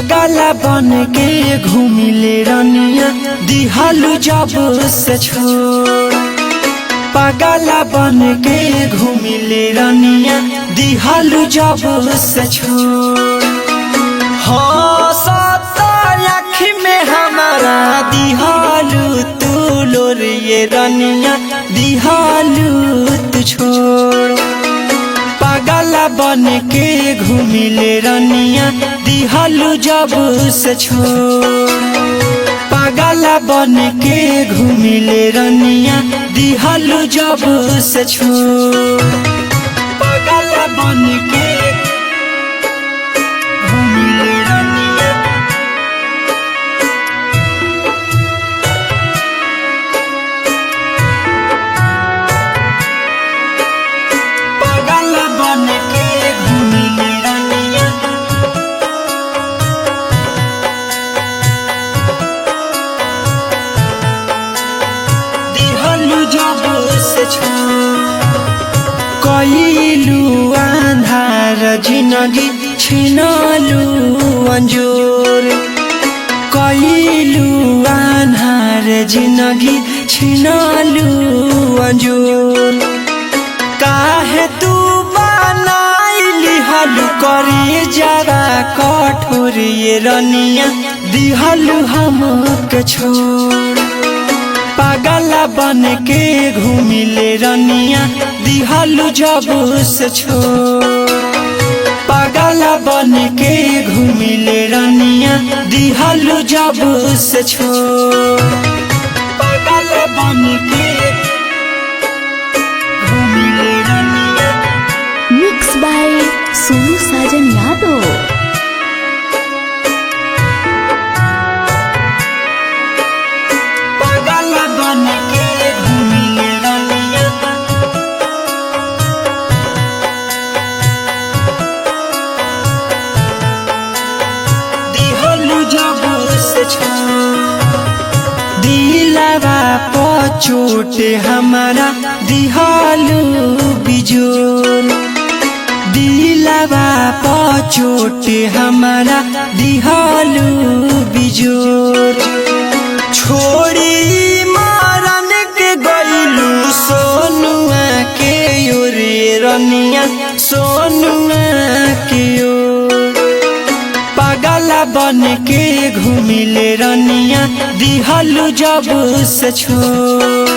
पागला बन के घूमिले रनिया दिहालू जब से छोड़। पागला बन के घूमिले रनिया दिहालू जब से छोड़। हाँ सत्ता आँखी में हमारा दिहालू तू लोर ये रनिया दिहालू तू छोड़। पागला बन के घूमिले रनिया दिहालू जब से छोड़। पागला बन के घूमिले रनिया दिहालू जब से छोड़। पागला बन के घूमिले रनिया पागला बन के घूमिले रनिया दिहालू जब से छोड़। कइलू आंधार जिंदगी छिनालू अंजोर। कइलू आंधार जिंदगी छिनालू अंजोर। काहे तू बनाइली हलू करे जरा कठोर ये रनिया दिहालू हमके छोड़। पागला बन के घूमिले रनिया दिहालू जब से छोड़। पागला बन के घूमिले रनिया दिहालू जब से छोड़। पागला बन के घूमिले रनिया मिक्स बाय सोनू साजन यादव। पागला बन के घूमिले रनिया दिहालू जब से छोड़। दिलवा पर चोट हमारा दिहालू बिजोर। दिलवा पर चोट हमारा दिहालू बिजोर। छोड़ी मारन के गइलू सोनुआ के ओरे रनिया सोनुआ के ओर। पागला बन के घूमिले रनिया दिहालू जब से छोड़।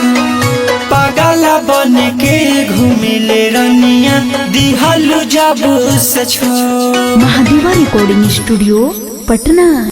पागला बन के घूमिले रनिया दिहालू जब से छोड़। महादेवा रिकॉर्डिंग स्टूडियो पटना।